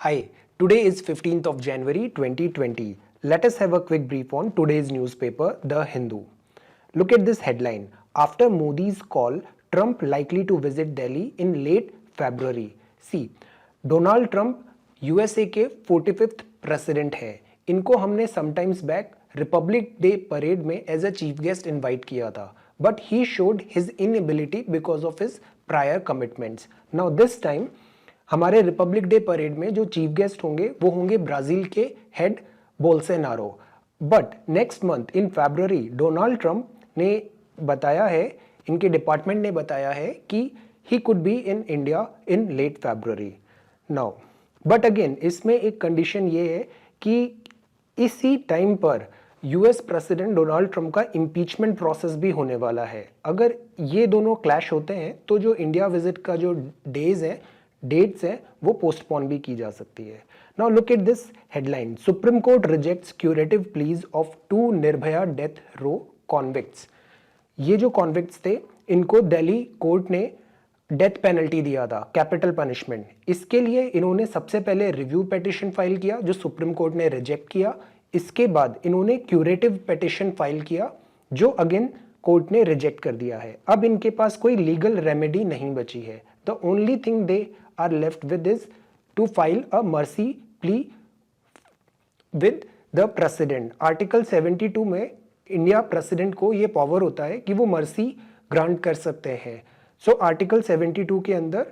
Hi, today is 15th of January 2020. Let us have a quick brief on today's newspaper, The Hindu. Look at this headline. After Modi's call, Trump likely to visit Delhi in late February. See, Donald Trump USA के 45th president है. इनको हमने sometimes back Republic Day parade में as a chief guest invite किया था, but he showed his inability because of his prior commitments. Now this time हमारे Republic Day parade में जो चीफ गेस्ट होंगे वो होंगे ब्राजील के head Bolsonaro. But next month in February Donald Trump ने बताया है, इनके डिपार्टमेंट ने बताया है कि he could be in India in late February. Now but again इसमें एक कंडीशन ये है कि इसी टाइम पर यूएस प्रेसिडेंट डोनाल्ड ट्रंप का इम्पीचमेंट प्रोसेस भी होने वाला है. अगर ये दोनों क्लैश होते हैं तो जो इंडिया विजिट का जो डेट्स हैं वो पोस्टपोन भी की जा सकती है. Now look at this headline. Supreme court rejects curative pleas of 2 Nirbhaya death row convicts. ये जो कॉन्विक्ट्स थे इनको दिल्ली कोर्ट ने डेथ पेनल्टी दिया था, कैपिटल पनिशमेंट. इसके लिए इन्होंने सबसे पहले रिव्यू पिटीशन फाइल किया जो सुप्रीम कोर्ट ने रिजेक्ट किया. इसके बाद इन्होंने क्यूरेटिव पिटीशन फाइल किया जो अगेन कोर्ट ने रिजेक्ट कर दिया है. अब इनके पास कोई लीगल रेमेडी नहीं बची है. The only thing they are left with is to file a mercy plea with the president. Article 72 में इंडिया प्रेसिडेंट को ये पावर होता है कि वो मर्सी ग्रांट कर सकते हैं. सो आर्टिकल 72 के अंदर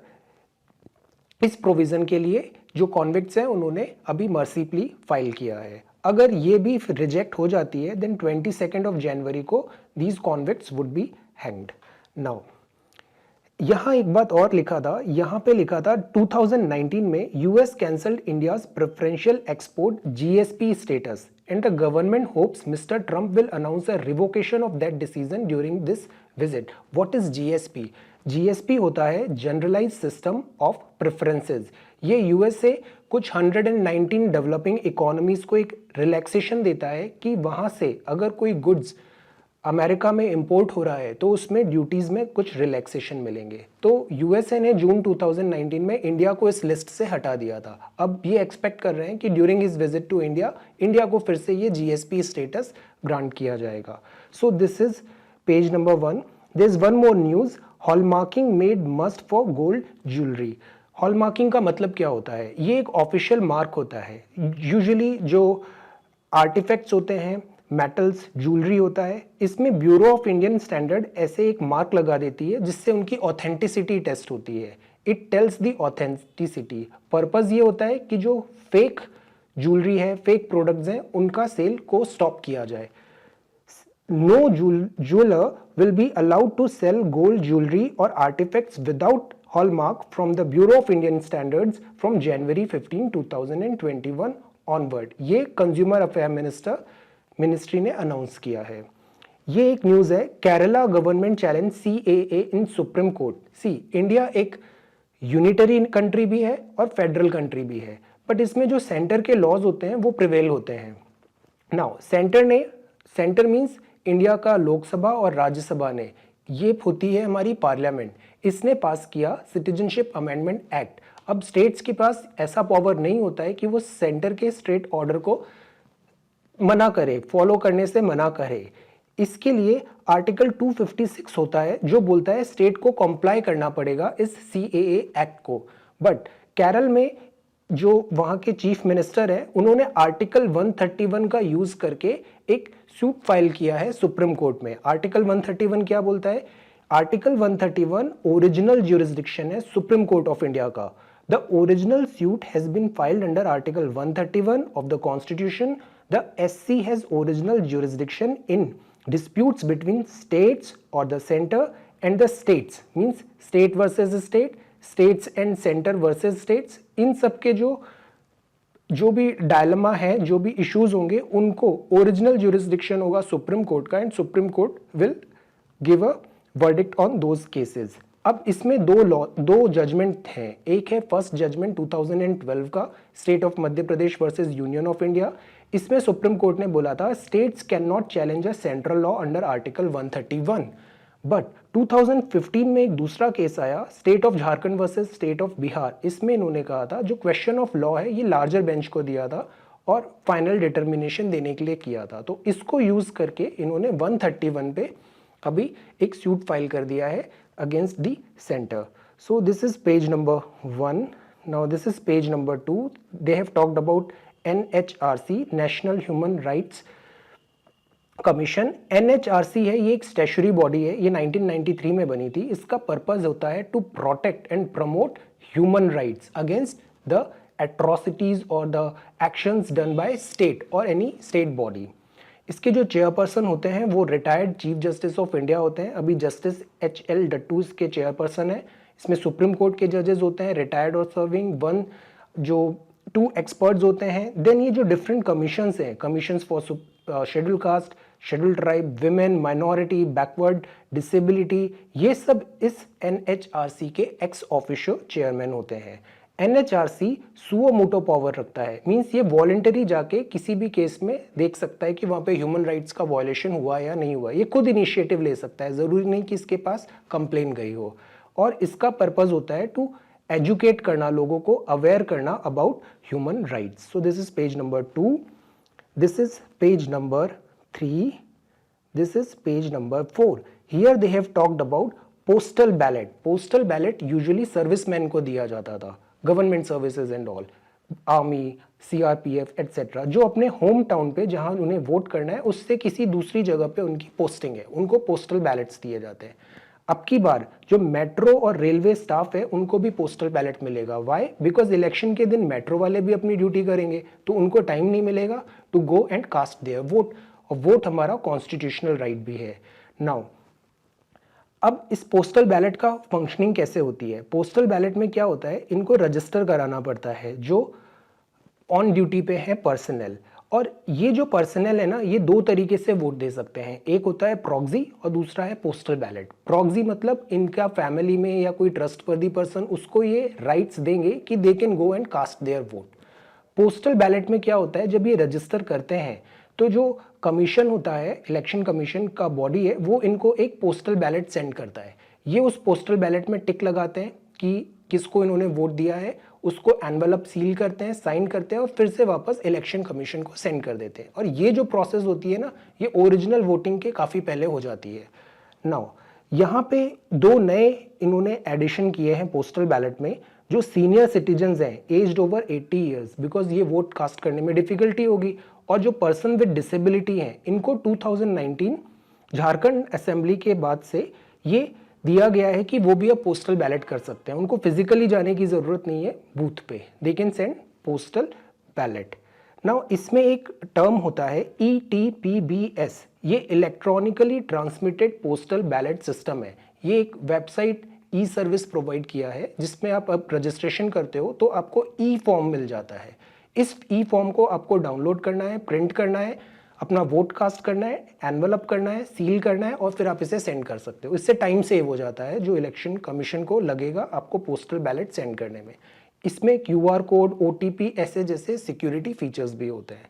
इस प्रोविजन के लिए जो कॉन्विक्ट्स हैं उन्होंने अभी मर्सी प्ली फाइल किया है. अगर ये भी रिजेक्ट हो जाती है देन 22 ऑफ जनवरी को these convicts would be hanged. Now यहां एक बात और लिखा था, यहां पे लिखा था 2019 में US cancelled India's preferential export GSP status and the government hopes mister Trump will announce a revocation of that decision during this visit. What is GSP? GSP होता है जनरलाइज सिस्टम ऑफ प्रेफरेंसेस. ये US से कुछ 119 developing economies को एक relaxation देता है कि वहां से अगर कोई गुड्स अमेरिका में इंपोर्ट हो रहा है तो उसमें ड्यूटीज में कुछ रिलैक्सेशन मिलेंगे. तो यूएसए ने जून 2019 में इंडिया को इस लिस्ट से हटा दिया था. अब ये एक्सपेक्ट कर रहे हैं कि during his visit to India को फिर से ये जीएसपी स्टेटस ग्रांट किया जाएगा. So this is page number 1. There is one more news. Hallmarking made must for gold jewellery. Hallmarking का मतलब क्या होता है? ये एक ऑफिशियल मार्क होता है. यूजुअली जो आर्टिफैक्ट्स होते हैं, मेटल्स, ज्वेलरी होता है, इसमें ब्यूरो ऑफ इंडियन स्टैंडर्ड ऐसे एक मार्क लगा देती है जिससे उनकी ऑथेंटिसिटी टेस्ट होती है. It tells the authenticity. Purpose ये होता है कि जो फेक ज्वेलरी है, फेक प्रोडक्ट्स हैं, उनका सेल को स्टॉप किया जाए. No jeweler will be allowed to sell gold jewelry or artifacts without hallmark from the Bureau of Indian Standards from January 15, 2021 onward. ये कंज्यूमर अफेयर मिनिस्ट्री ने announce किया है. ये एक न्यूज है. केरला गवर्नमेंट चैलेंज CAA इन supreme court. सी, India एक unitary country भी है और फेडरल कंट्री भी है, बट इसमें जो सेंटर के लॉज होते हैं वो प्रिवेल होते हैं. नाउ सेंटर मीन्स इंडिया का लोकसभा और राज्यसभा ने, ये होती है हमारी पार्लियामेंट, इसने पास किया सिटीजनशिप अमेंडमेंट एक्ट. अब स्टेट्स के पास ऐसा पावर नहीं होता है कि वो सेंटर के स्टेट ऑर्डर को मना करे, फॉलो करने से मना करे. इसके लिए आर्टिकल 256 होता है जो बोलता है स्टेट को कंप्लाई करना पड़ेगा इस CAA एक्ट को. बट केरल में जो वहां के चीफ मिनिस्टर है उन्होंने आर्टिकल 131 का यूज करके एक सूट फाइल किया है सुप्रीम कोर्ट में. आर्टिकल 131 क्या बोलता है? आर्टिकल 131 ओरिजिनल ज्यूरिसडिक्शन है सुप्रीम कोर्ट ऑफ इंडिया का. The original suit has been filed under article 131 of the constitution. The SC has original jurisdiction in disputes between states or the center and the states, means state versus state, states and center versus states. इन सब के जो भी dilemma है, जो भी issues होंगे, उनको original jurisdiction होगा सुप्रीम कोर्ट का and supreme court will give a verdict on those cases. अब इसमें दो जजमेंट हैं. एक है फर्स्ट जजमेंट 2012 का, state of Madhya Pradesh versus union of India. इसमें सुप्रीम कोर्ट ने बोला था states can not challenge a central law under article 131, but 2015 में एक दूसरा केस आया, state of Jharkhand versus state of Bihar. इसमें इन्होंने कहा था जो क्वेश्चन ऑफ लॉ है ये लार्जर बेंच को दिया था और फाइनल डिटर्मिनेशन देने के लिए किया था। तो इसको यूज करके इन्होंने 131 पे अभी एक सूट फाइल कर दिया है against the centre. So this is page number 1। Now this is page number 2। They have talked about NHRC, national human rights commission. NHRC है, ये एक स्टैच्यूटरी बॉडी है, ये 1993 में बनी थी। इसका पर्पस होता है to protect and promote human rights against the atrocities और the actions done by state और एनी स्टेट बॉडी। इसके जो चेयरपर्सन होते हैं वो retired chief justice of India होते हैं। अभी जस्टिस HL डट्टू इसके चेयरपर्सन है। इसमें सुप्रीम कोर्ट के जजेस होते हैं रिटायर्ड और सर्विंग, 2 एक्सपर्ट्स होते हैं। देन ये जो डिफरेंट कमीशंस हैं, commissions for schedule caste, schedule tribe, women, minority, backward, disability, ये सब इस NHRC के एक्स ऑफिशियो चेयरमैन होते हैं। NHRC सुओ मोटो पावर रखता है, मींस ये वॉलेंटरी जाके किसी भी केस में देख सकता है कि वहाँ पे ह्यूमन राइट्स का वायलेशन हुआ या नहीं हुआ। ये खुद इनिशिएटिव ले सकता है, ज़रूरी नहीं कि इसके पास कंप्लेन गई हो। और इसका पर्पस होता है टू एजुकेट करना, लोगों को अवेयर करना about human rights. So this is page number 2, this is page number 3, this is page number 4. Here they have talked about postal ballot. Postal ballot usually servicemen को दिया जाता था, government services and all, army, CRPF etc. जो अपने home town पे जहां उन्हें vote करना है उससे किसी दूसरी जगह पे उनकी पोस्टिंग है, उनको पोस्टल बैलेट्स दिए जाते हैं। अब की बार जो मेट्रो और रेलवे स्टाफ है उनको भी पोस्टल बैलेट मिलेगा। वाई? बिकॉज इलेक्शन के दिन मेट्रो वाले भी अपनी ड्यूटी करेंगे तो उनको टाइम नहीं मिलेगा to go and cast their vote, और वोट हमारा कॉन्स्टिट्यूशनल राइट भी है। नाउ अब इस पोस्टल बैलेट का फंक्शनिंग कैसे होती है? पोस्टल बैलेट में क्या होता है, इनको रजिस्टर कराना पड़ता है जो ऑन ड्यूटी पे है पर्सनल। और ये जो पर्सनल है ना, ये 2 तरीके से वोट दे सकते हैं, एक होता है प्रॉक्सी और दूसरा है पोस्टल बैलेट। प्रॉक्सी मतलब इनका फैमिली में या कोई ट्रस्टवर्दी पर्सन उसको ये राइट्स देंगे कि they can go and cast their vote. Postal ballot में क्या होता है, जब ये रजिस्टर करते हैं तो जो कमीशन होता है, इलेक्शन कमीशन का बॉडी है, वो इनको एक पोस्टल बैलेट सेंड करता है। ये उस पोस्टल बैलेट में टिक लगाते हैं कि किसको इन्होंने वोट दिया है, उसको एनवलप सील करते हैं, साइन करते हैं और फिर से वापस इलेक्शन कमीशन को सेंड कर देते हैं। और ये जो प्रोसेस होती है ना, ये ओरिजिनल वोटिंग के काफ़ी पहले हो जाती है। नाउ यहाँ पे 2 नए इन्होंने एडिशन किए हैं पोस्टल बैलेट में। जो सीनियर सिटीजन्स हैं एज्ड ओवर 80 ईयर्स, बिकॉज ये वोट कास्ट करने में डिफिकल्टी होगी, और जो पर्सन विद डिसेबिलिटी हैं इनको 2019 झारखंड असेंबली के बाद से ये दिया गया है कि वो भी अब पोस्टल बैलेट कर सकते हैं। उनको फिजिकली जाने की ज़रूरत नहीं है बूथ पे, they can send postal ballot. Now इसमें एक टर्म होता है ETPBS, ये electronically transmitted postal ballot system है। ये एक वेबसाइट ई सर्विस प्रोवाइड किया है जिसमें आप अब रजिस्ट्रेशन करते हो तो आपको ई फॉर्म मिल जाता है। इस ई फॉर्म को आपको डाउनलोड करना है, प्रिंट करना है, अपना वोट कास्ट करना है, एनवलप करना है, सील करना है और फिर आप इसे सेंड कर सकते हो। इससे टाइम सेव हो जाता है जो इलेक्शन कमीशन को लगेगा आपको पोस्टल बैलेट सेंड करने में। इसमें QR कोड, OTP ऐसे जैसे सिक्योरिटी फीचर्स भी होते हैं।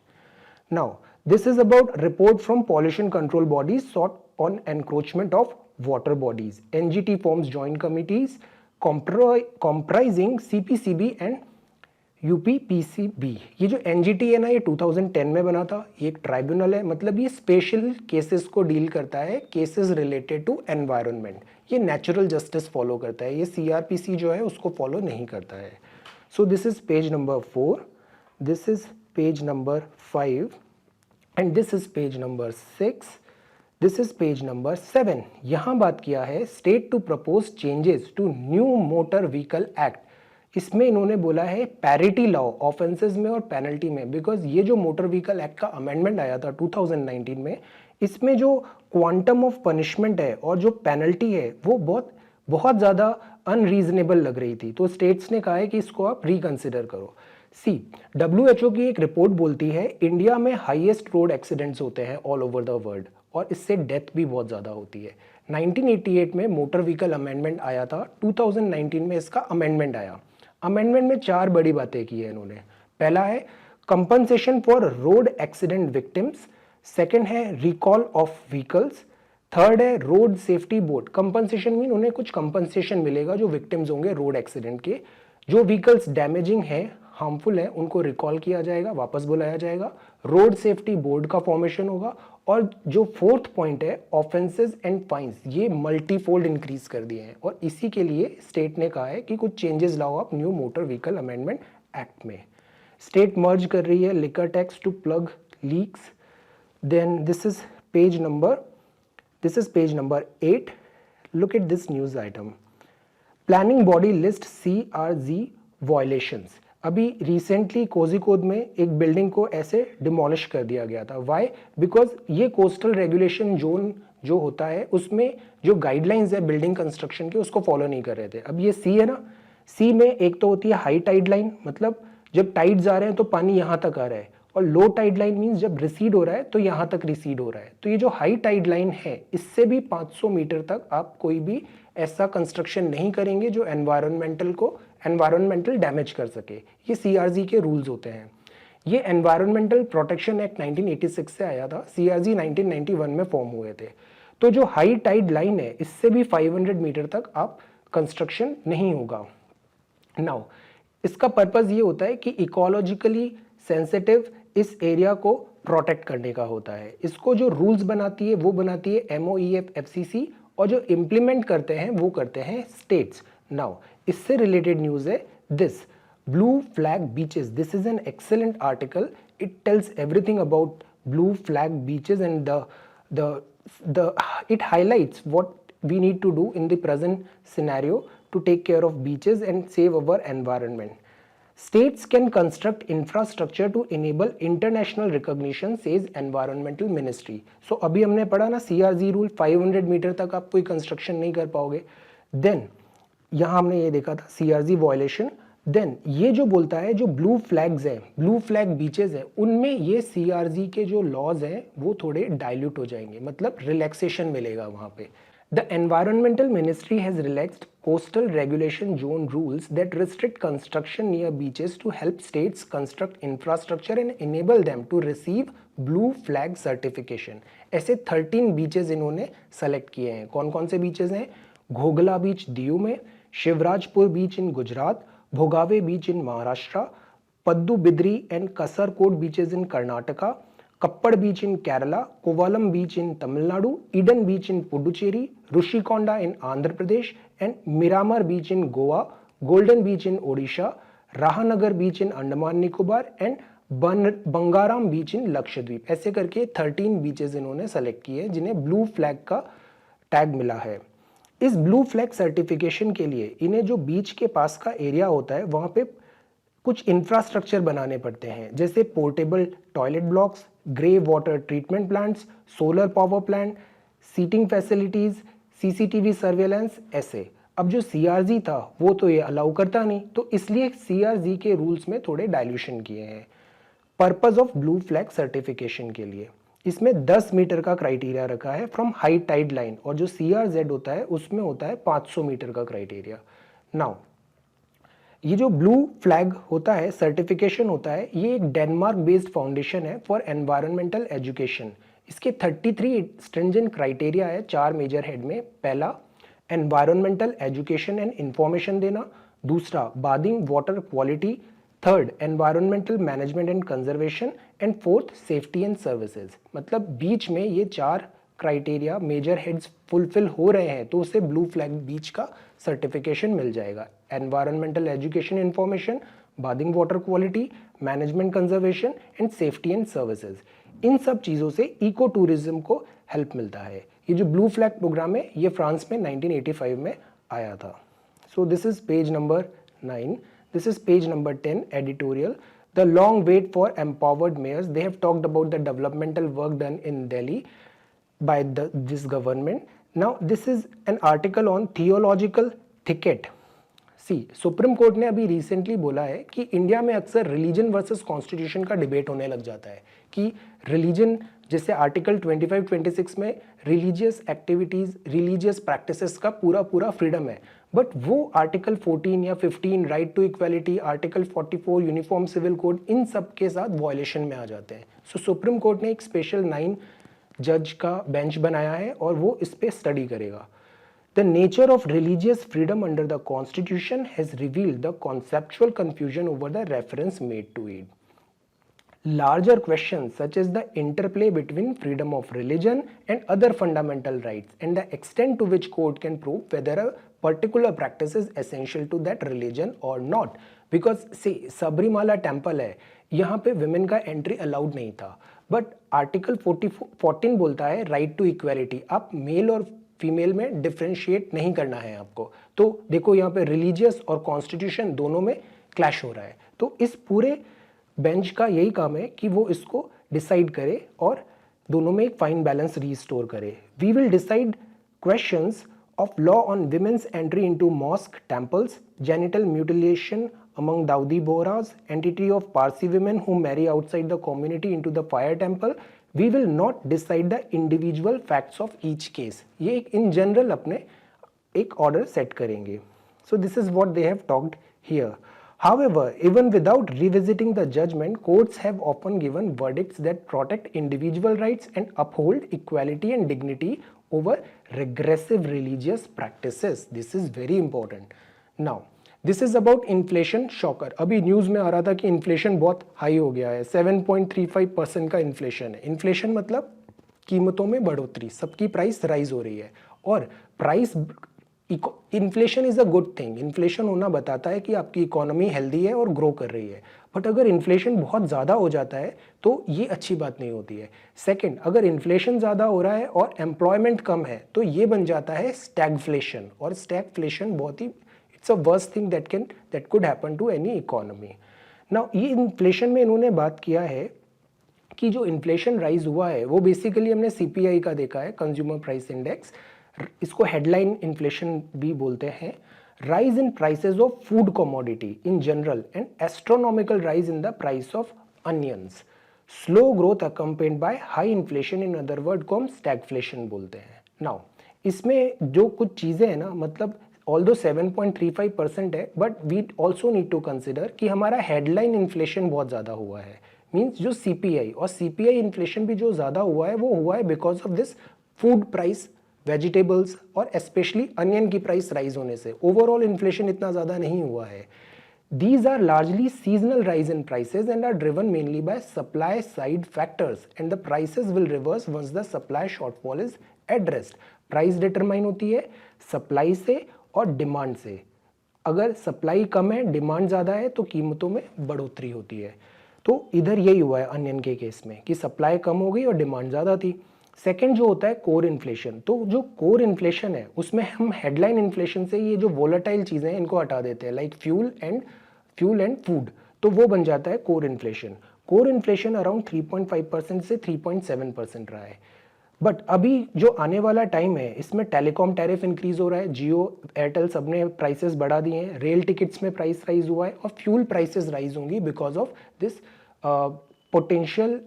Now this is about report from pollution control bodies sought on encroachment of water bodies. NGT forms joint committees comprising CPCB and UPPCB. ये जो NGT है ना, ये 2010 में बना था। ये एक ट्राइब्यूनल है, मतलब ये स्पेशल केसेस को डील करता है, केसेस रिलेटेड टू एनवायरनमेंट। ये नेचुरल जस्टिस फॉलो करता है, ये CRPC जो है उसको फॉलो नहीं करता है। So this is page number 4, this is page number 5 and this is page number 6, this is page number 7। यहाँ बात किया है state to propose changes to new motor vehicle act. इसमें इन्होंने बोला है पैरिटी लॉ ऑफेंसेस में और पेनल्टी में, बिकॉज ये जो मोटर व्हीकल एक्ट का अमेंडमेंट आया था 2019 में, इसमें जो क्वांटम ऑफ पनिशमेंट है और जो पेनल्टी है वो बहुत ज़्यादा अनरीजनेबल लग रही थी। तो स्टेट्स ने कहा है कि इसको आप रिकंसिडर करो। WHO की एक रिपोर्ट बोलती है इंडिया में हाईएस्ट रोड एक्सीडेंट्स होते हैं ऑल ओवर द वर्ल्ड और इससे डेथ भी बहुत ज़्यादा होती है। 1988 में मोटर व्हीकल अमेंडमेंट आया था, 2019 में इसका अमेंडमेंट आया। अमेंडमेंट में 4 बड़ी बातें की है इन्होंने। पहला है compensation for road accident victims, second है रिकॉल ऑफ व्हीकल्स, थर्ड है road safety board, compensation mean उन्हें कुछ कंपनसेशन मिलेगा जो विक्टिम्स होंगे रोड एक्सीडेंट के। जो व्हीकल्स डैमेजिंग है, हार्मफुल है, उनको रिकॉल किया जाएगा, वापस बुलाया जाएगा। रोड सेफ्टी बोर्ड का फॉर्मेशन होगा। और जो फोर्थ पॉइंट है ऑफेंसेस एंड फाइन्स, ये मल्टीफोल्ड इंक्रीज कर दिए हैं और इसी के लिए स्टेट ने कहा है कि कुछ चेंजेस लाओ आप new motor vehicle amendment act में। स्टेट मर्ज कर रही है liquor tax to plug leaks. Then this is page number 8. Look at this news item. Planning body list CRZ violations. अभी रिसेंटली कोझिकोड में एक बिल्डिंग को ऐसे डिमोलिश कर दिया गया था। वाई? बिकॉज ये कोस्टल रेगुलेशन जोन जो होता है उसमें जो गाइडलाइंस है बिल्डिंग कंस्ट्रक्शन के उसको फॉलो नहीं कर रहे थे। अब ये सी है ना, सी में एक तो होती है हाई टाइड लाइन, मतलब जब टाइड्स आ रहे हैं तो पानी यहाँ तक आ रहा है, और लो टाइड लाइन मीन्स जब रिसीड हो रहा है तो यहाँ तक रिसीड हो रहा है। तो ये जो हाई टाइड लाइन है इससे भी 500 मीटर तक आप कोई भी ऐसा कंस्ट्रक्शन नहीं करेंगे जो एनवायरमेंटल डैमेज कर सके। ये सीआरजी के रूल्स होते हैं। ये एनवायरमेंटल प्रोटेक्शन एक्ट 1986 से आया था, सीआरजी 1991 में फॉर्म हुए थे। तो जो हाई टाइड लाइन है इससे भी 500 मीटर तक आप कंस्ट्रक्शन नहीं होगा। नाउ इसका पर्पस ये होता है कि इकोलॉजिकली सेंसिटिव इस एरिया को प्रोटेक्ट करने का होता है। इसको जो रूल्स बनाती है वो बनाती है MOEF FCC, और जो इम्प्लीमेंट करते हैं वो करते हैं स्टेट्स। नाउ इससे रिलेटेड न्यूज़ है this blue flag beaches. This is an excellent article, it tells everything about blue flag beaches and it highlights what we need to do in the present scenario to take care of beaches and save our environment. States can construct infrastructure to enable international recognition, says Environmental Ministry. So अभी हमने पढ़ा ना CRZ rule 500 metre तक आप कोई construction नहीं कर पाओगे। देन यहाँ हमने ये देखा था CRZ वायलेशन। देन ये जो बोलता है जो ब्लू फ्लैग्स है, ब्लू फ्लैग बीचेस है, उनमें ये CRZ के जो लॉज हैं वो थोड़े डाइल्यूट हो जाएंगे, मतलब रिलैक्सेशन मिलेगा वहाँ पे। The Environmental Ministry has relaxed coastal regulation zone rules that restrict construction near beaches to help states construct infrastructure and enable them to receive blue flag certification. ऐसे 13 बीचेस इन्होंने सेलेक्ट किए हैं। कौन कौन से बीचेस हैं? घोघला बीच दीव में, शिवराजपुर बीच in Gujarat, Bhogave beach in Maharashtra, Padubidri and Kasarkod beaches in Karnataka, Kappad beach in Kerala, Kovalam beach in Tamil Nadu, Eden beach in Puducherry, Rushikonda in Andhra Pradesh and Miramar beach in Goa, golden beach in Odisha, Radhanagar beach in Andaman Nicobar and Bangaram beach in Lakshadweep. ऐसे करके 13 बीचेस इन्होंने सेलेक्ट किए जिन्हें ब्लू फ्लैग का tag मिला है। इस blue flag certification के लिए इन्हें जो बीच के पास का एरिया होता है वहाँ पे कुछ इंफ्रास्ट्रक्चर बनाने पड़ते हैं, जैसे portable toilet blocks, grey water treatment plants, solar power plant, seating facilities, CCTV surveillance, ऐसे। अब जो CRZ था वो तो ये अलाउ करता नहीं, तो इसलिए CRZ के रूल्स में थोड़े डाइल्यूशन किए हैं purpose of blue flag certification के लिए। इसमें 10 मीटर का क्राइटेरिया रखा है फ्रॉम हाई टाइड लाइन, और जो CRZ होता है उसमें होता है 500 मीटर का क्राइटेरिया। नाउ ये जो ब्लू फ्लैग होता है, सर्टिफिकेशन होता है, ये एक डेनमार्क बेस्ड फाउंडेशन है फॉर एनवायरमेंटल एजुकेशन। इसके 33 स्ट्रिंजेंट क्राइटेरिया है 4 मेजर हेड में। पहला, एनवायरमेंटल एजुकेशन एंड इंफॉर्मेशन देना। दूसरा, bathing water quality. Third, environmental management and conservation. And fourth, safety and services. मतलब बीच में ये 4 क्राइटेरिया मेजर हेड्स फुलफिल हो रहे हैं तो उसे ब्लू फ्लैग बीच का सर्टिफिकेशन मिल जाएगा। Environmental education information, bathing water quality, management conservation and safety and services. इन सब चीज़ों से इको टूरिज्म को हेल्प मिलता है। ये जो ब्लू फ्लैग प्रोग्राम है ये फ्रांस में 1985 में आया था। सो this is page number 9. This is page number 10 editorial. The long wait for empowered mayors. They have talked about the developmental work done in Delhi by this government. Now this is an article on theological thicket. See supreme court ने अभी recently बोला है कि India में अक्सर religion versus constitution का debate होने लग जाता है कि रिलीजन, जैसे आर्टिकल 25-26 में रिलीजियस एक्टिविटीज, रिलीजियस प्रैक्टिसेस का पूरा फ्रीडम है, बट वो आर्टिकल 14 या 15 right to equality, article 44 uniform civil code, इन सब के साथ वायलेशन में आ जाते हैं। सो सुप्रीम कोर्ट ने एक स्पेशल 9 जज का बेंच बनाया है और वो इस पे स्टडी करेगा। The nature of religious freedom under the Constitution has revealed the conceptual confusion over the reference made to it. Larger questions such as the interplay between freedom of religion and other fundamental rights and the extent to which court can prove whether a particular practice is essential to that religion or not. Because see, Sabrimala temple है, यहाँ पे women का entry allowed नहीं था, but article 14 बोलता है right to equality, आप male और फीमेल में डिफ्रेंशिएट नहीं करना है आपको। तो देखो यहाँ पे रिलीजियस और कॉन्स्टिट्यूशन दोनों में क्लैश हो रहा है। तो इस पूरे बेंच का यही काम है कि वो इसको डिसाइड करे और दोनों में एक फाइन बैलेंस रिस्टोर करे। We will decide questions of law on women's entry into mosque, temples, genital mutilation among Dawoodi Bohras, entry of Parsi women who marry outside the community into the fire temple. We will not decide the individual facts of each case. ये एक in general अपने एक order set करेंगे. So this is what they have talked here. However, even without revisiting the judgment, courts have often given verdicts that protect individual rights and uphold equality and dignity over regressive religious practices. This is very important. Now, this is about inflation shocker. अभी news में आ रहा था कि inflation बहुत high हो गया है, 7.35% का इन्फ्लेशन है। इन्फ्लेशन मतलब कीमतों में बढ़ोतरी, सबकी प्राइस राइज हो रही है और price inflation is a good thing. Inflation होना बताता है कि आपकी इकोनॉमी हेल्दी है और ग्रो कर रही है। बट अगर इन्फ्लेशन बहुत ज़्यादा हो जाता है तो ये अच्छी बात नहीं होती है। सेकंड, अगर इन्फ्लेशन ज़्यादा हो रहा है और एम्प्लॉयमेंट कम है तो ये बन जाता है स्टैगफ्लेशन, और स्टैगफ्लेशन बहुत ही it's a worst thing that could happen to any economy. Now ये इन्फ्लेशन में इन्होंने बात किया है कि जो इन्फ्लेशन राइज हुआ है वो बेसिकली हमने सीपीआई का देखा है, कंज्यूमर प्राइस इंडेक्स, इसको हेडलाइन इन्फ्लेशन भी बोलते हैं। Rise in prices of food commodity in general and astronomical rise in the price of onions, slow growth accompanied by high inflation, in other word को हम stagflation बोलते हैं। Now इसमें जो कुछ चीज़ें हैं ना, मतलब ऑल्दो 7.35% है, but we also need to consider कि हमारा हेडलाइन इन्फ्लेशन बहुत ज़्यादा हुआ है। मीन्स जो सीपीआई और सीपीआई इन्फ्लेशन भी जो ज़्यादा हुआ है वो हुआ है because of this food price, vegetables और स्पेशली अनियन की प्राइस राइज होने से। ओवरऑल इन्फ्लेशन इतना ज़्यादा नहीं हुआ है। These are largely seasonal rise in prices and are driven mainly by supply side factors, and the prices will reverse once the supply shortfall is addressed. Price determine होती है supply से और demand से। अगर सप्लाई कम है, demand ज़्यादा है तो कीमतों में बढ़ोतरी होती है। तो इधर यही हुआ है अनियन के केस में कि सप्लाई कम हो गई और डिमांड ज़्यादा थी। सेकेंड जो होता है कोर इन्फ्लेशन, तो जो कोर इन्फ्लेशन है उसमें हम हेडलाइन इन्फ्लेशन से ये जो वोलेटाइल चीज़ें हैं इनको हटा देते हैं, लाइक फ्यूल एंड फूड, तो वो बन जाता है core inflation. Core inflation around 3.5% से 3.7% रहा है। बट अभी जो आने वाला टाइम है इसमें टेलीकॉम टैरिफ इंक्रीज हो रहा है, जियो एयरटेल सब ने प्राइसेस बढ़ा दिए हैं, रेल टिकट्स में प्राइस राइज हुआ है और फ्यूल प्राइसेस राइज होंगी बिकॉज ऑफ दिस पोटेंशियल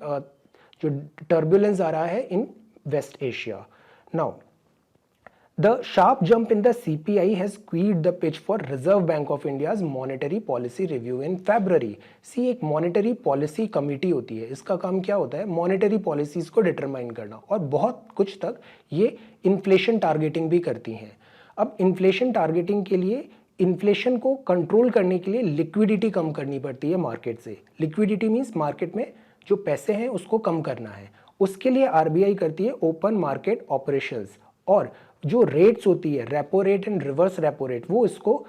जो टर्बुलेंस आ रहा है इन West Asia. Now, the sharp jump in the CPI has skewed the pitch for Reserve Bank of India's monetary policy review in February. See, एक monetary policy committee होती है, इसका काम क्या होता है, monetary policies को determine करना, और बहुत कुछ तक ये inflation targeting भी करती हैं। अब inflation targeting के लिए इन्फ्लेशन को कंट्रोल करने के लिए लिक्विडिटी कम करनी पड़ती है मार्केट से। लिक्विडिटी मीन्स मार्केट में जो पैसे हैं उसको कम करना है। उसके लिए आरबीआई करती है ओपन मार्केट ऑपरेशंस, और जो रेट्स होती है repo rate and reverse repo rate, वो इसको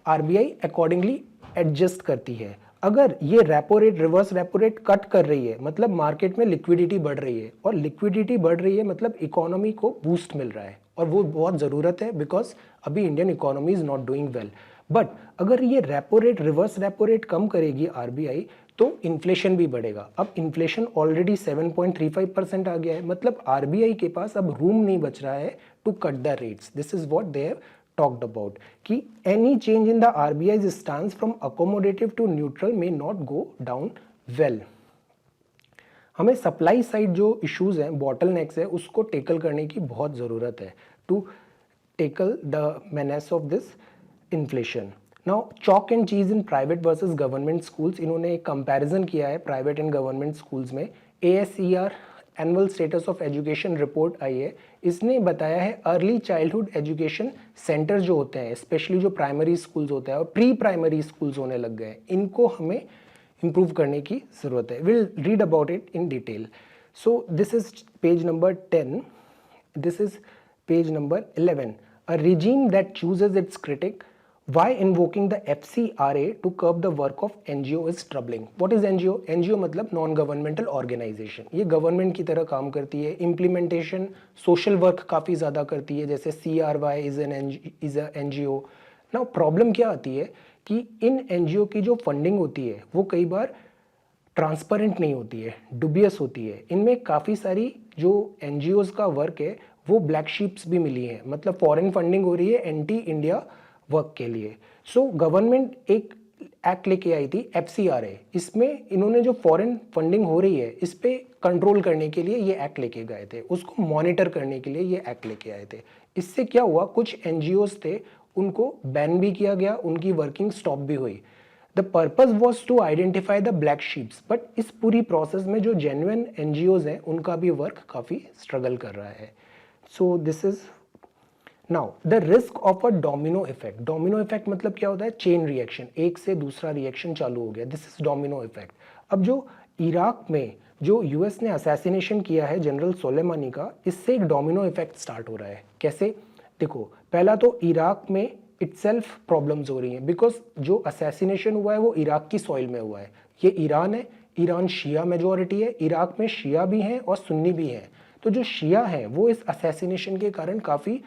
आरबीआई अकॉर्डिंगली एडजस्ट करती है। अगर ये repo rate reverse repo rate cut कर रही है मतलब मार्केट में लिक्विडिटी बढ़ रही है, और लिक्विडिटी बढ़ रही है मतलब इकोनॉमी को बूस्ट मिल रहा है, और वो बहुत ज़रूरत है बिकॉज अभी Indian economy is not doing well. But अगर ये repo rate reverse repo rate कम करेगी आरबीआई तो इन्फ्लेशन भी बढ़ेगा। अब इन्फ्लेशन ऑलरेडी 7.35% आ गया है, मतलब आरबीआई के पास अब रूम नहीं बच रहा है to cut the rates. This is what they have talked about कि any change in the RBI's stance from accommodative to neutral may not go down well. हमें सप्लाई साइड जो इश्यूज हैं, बॉटल नेक्स है, उसको tackle करने की बहुत ज़रूरत है to tackle the menace of this inflation. Now chalk and cheese in private versus government schools, इन्होंने एक कंपैरिजन किया है प्राइवेट एंड गवर्नमेंट स्कूल्स में। ASER annual status of education report आई है, इसने बताया है अर्ली चाइल्डहुड एजुकेशन सेंटर जो होते हैं, स्पेशली जो प्राइमरी स्कूल्स होते हैं और प्री प्राइमरी स्कूल्स होने लग गए, इनको हमें इम्प्रूव करने की ज़रूरत है. Will read about it in detail. So this is page number 10. This is page number 11. A regime that chooses its critic. Why invoking the FCRA to curb the work of NGO is troubling. What is NGO? NGO मतलब non governmental organisation. ये government की तरह काम करती है, implementation social work काफ़ी ज़्यादा करती है, जैसे CRY is a NGO. Now problem क्या आती है कि इन NGO की जो फंडिंग होती है वो कई बार ट्रांसपेरेंट नहीं होती है, डुबियस होती है. इनमें काफ़ी सारी जो NGOs का वर्क है वो ब्लैक शीप्स भी मिली हैं, मतलब फॉरेन फंडिंग हो रही है एंटी इंडिया वर्क के लिए. सो गवर्नमेंट एक एक्ट लेके आई थी FCRA. इसमें इन्होंने जो फॉरेन फंडिंग हो रही है इस पे कंट्रोल करने के लिए ये एक्ट लेके गए थे, उसको मॉनिटर करने के लिए ये एक्ट लेके आए थे. इससे क्या हुआ, कुछ NGOs थे उनको बैन भी किया गया, उनकी वर्किंग स्टॉप भी हुई. The purpose was to identify the black sheeps, but इस पूरी प्रोसेस में जो जेन्युइन NGOs हैं उनका भी वर्क काफ़ी स्ट्रगल कर रहा है. So this is now the risk of a domino effect. Domino effect मतलब क्या होता है, चेन रिएक्शन, एक से दूसरा रिएक्शन चालू हो गया. This is domino effect. अब जो इराक में जो US ने असैसिनेशन किया है जनरल सोलेमानी का, इससे एक डोमिनो इफेक्ट स्टार्ट हो रहा है. कैसे, देखो पहला तो इराक में इटसेल्फ प्रॉब्लम्स हो रही हैं, बिकॉज जो असैसिनेशन हुआ है वो इराक की सॉइल में हुआ है. ये ईरान है, ईरान शिया मेजॉरिटी है, इराक में शिया भी हैं और सुन्नी भी हैं. तो जो शिया हैं वो इस असैसिनेशन के कारण काफ़ी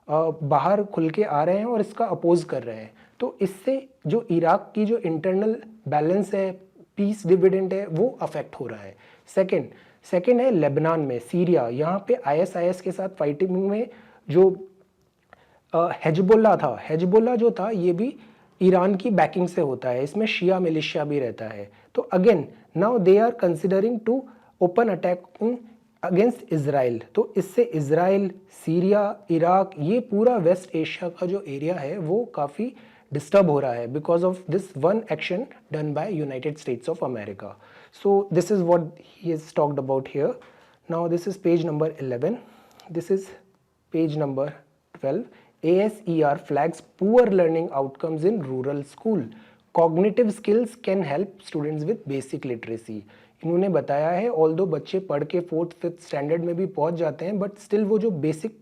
बाहर खुल के आ रहे हैं और इसका अपोज कर रहे हैं. तो इससे जो इराक की जो इंटरनल बैलेंस है, पीस डिविडेंड है, वो अफेक्ट हो रहा है. सेकेंड है लेबनान में, सीरिया, यहाँ पे ISIS के साथ फाइटिंग में जो हेजबोल्ला था, हेजबोल्ला जो था ये भी ईरान की बैकिंग से होता है, इसमें शिया मिलिशिया भी रहता है. तो again now they are considering to open attack against Israel. तो इससे इजराइल, सीरिया, इराक, ये पूरा वेस्ट एशिया का जो एरिया है वो काफ़ी डिस्टर्ब हो रहा है because of this one action done by United states of America. So this is what he is talked about here. Now this is page number 11. This is page number 12. ASER flags poor learning outcomes in rural school. Cognitive skills can help students with basic literacy. इन्होंने बताया है although बच्चे पढ़ के 4th 5th standard में भी पहुंच जाते हैं, बट स्टिल वो जो बेसिक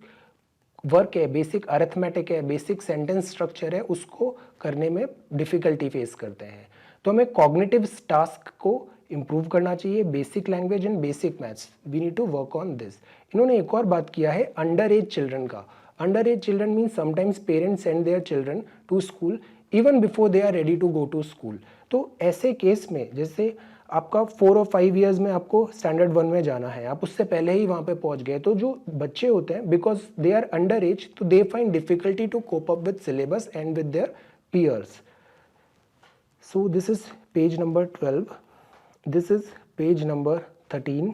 वर्क है, बेसिक अरिथमेटिक है, बेसिक सेंटेंस स्ट्रक्चर है, उसको करने में डिफ़िकल्टी फेस करते हैं. तो हमें कॉग्निटिव टास्क को इम्प्रूव करना चाहिए, basic language and basic maths, we need to work on this. इन्होंने एक और बात किया है अंडर एज चिल्ड्रन का. Underage children means sometimes parents send their children to school even before they are ready to go to school. तो ऐसे case में जैसे आपका 4 और 5 ईयर्स में आपको स्टैंडर्ड 1 में जाना है, आप उससे पहले ही वहाँ पे पहुँच गए, तो जो बच्चे होते हैं because they are under age, तो they find difficulty to cope up with syllabus and with their peers. So this is page number 12. This is page number 13.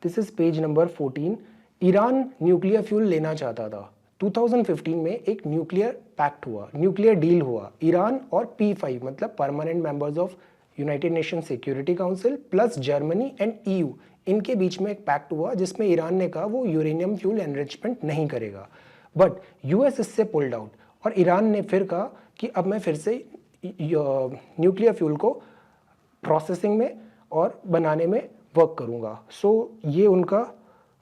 This is page number 14. Iran nuclear fuel लेना चाहता था. 2015 में एक nuclear pact हुआ, nuclear deal हुआ. Iran और P5 मतलब permanent members of United Nation Security Council plus Germany and EU, इनके बीच में एक पैक्ट हुआ जिसमें ईरान ने कहा वो यूरेनियम फ्यूल एनरिचमेंट नहीं करेगा. बट US इससे पुल्ड आउट और ईरान ने फिर कहा कि अब मैं फिर से न्यूक्लियर फ्यूल को प्रोसेसिंग में और बनाने में वर्क करूँगा. सो ये उनका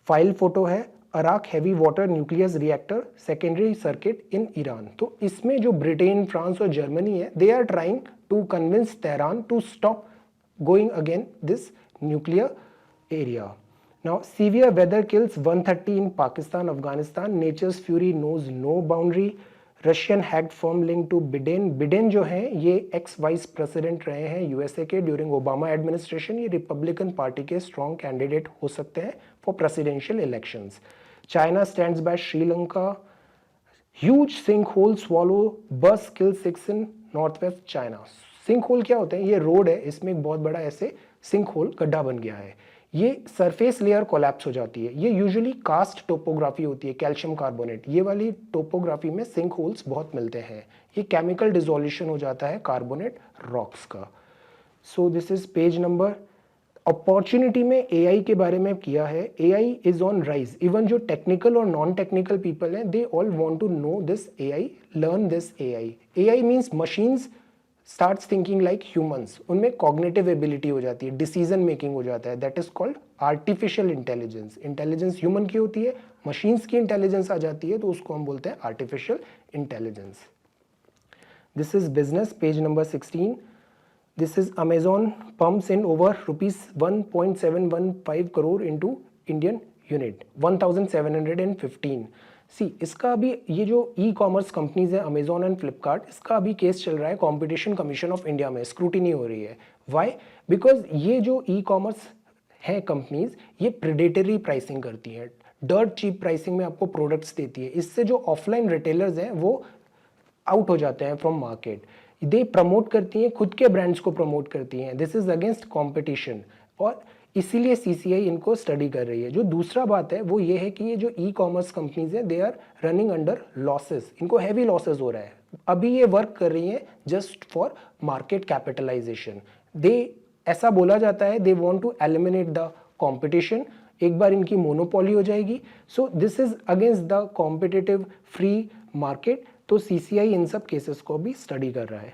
फाइल फोटो है, Arak heavy water nucleus reactor secondary circuit in Iran. तो इसमें जो ब्रिटेन, फ्रांस और जर्मनी है, they are trying to convince Tehran to stop going again this nuclear area. Now severe weather kills 130 in Pakistan, Afghanistan. Nature's fury knows no boundary. Russian hacked firm link to Biden. Biden जो हैं ये x vice president रहे हैं USA के during Obama administration. ये Republican Party के strong candidate हो सकते हैं for presidential elections. China stands by Sri Lanka. Huge sink hole swallow bus kill 6 in north west China. Sink hole क्या होते हैं, ये रोड है, इसमें एक बहुत बड़ा ऐसे सिंक होल गड्ढा बन गया है. ये सरफेस लेयर कोलैप्स हो जाती है. ये यूजुअली कास्ट टोपोग्राफी होती है, कैल्शियम कार्बोनेट. ये वाली टोपोग्राफी में सिंक होल्स बहुत मिलते हैं. ये केमिकल डिसोल्यूशन हो जाता है कार्बोनेट रॉक्स का. So this is page number opportunity में एआई के बारे में किया है, AI is on rise. Even जो टेक्निकल और नॉन टेक्निकल पीपल हैं, they all want to know this AI, learn this AI. AI means machines starts thinking like humans, उनमें कॉग्निटिव एबिलिटी हो जाती है, डिसीजन मेकिंग हो जाता है, that is called artificial intelligence. Intelligence human की होती है, मशीन्स की इंटेलिजेंस आ जाती है, तो उसको हम बोलते हैं artificial intelligence. This is business, page number 16। This is Amazon pumps in over rupees 1.715 crore into Indian unit 1715। सी इसका अभी ये जो ई कॉमर्स कंपनीज है अमेजोन एंड फ्लिपकार्ट, इसका अभी केस चल रहा है कॉम्पिटिशन कमीशन ऑफ इंडिया में, स्क्रूटिनी हो रही है। वाई? बिकॉज ये जो ई कॉमर्स है कंपनीज, ये प्रेडेटरी प्राइसिंग करती हैं, डर्ट चीप प्राइसिंग में आपको प्रोडक्ट्स देती है। इससे जो ऑफलाइन रिटेलर्स हैं वो आउट हो जाते हैं फ्रॉम मार्केट। दे प्रमोट करती हैं, खुद के ब्रांड्स को प्रमोट करती हैं, दिस इज अगेंस्ट कंपटीशन, और इसीलिए सीसीआई इनको स्टडी कर रही है। जो दूसरा बात है वो ये है कि ये जो ई कॉमर्स कंपनीज है, they are running under losses, इनको हैवी लॉसेस हो रहा है। अभी ये वर्क कर रही हैं just for market capitalization. They, ऐसा बोला जाता है, they want to eliminate the competition, एक बार इनकी मोनोपोली हो जाएगी। So this is against the competitive free market. तो सीसीआई इन सब केसेस को भी स्टडी कर रहा है।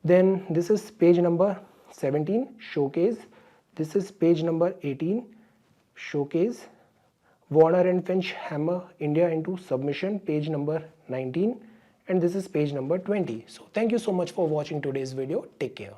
Then this is page number 17, showcase. This is page number 18, showcase. Warner and Finch hammer India into submission, page number 19, and this is page number 20. So thank you so much for watching today's video. Take care.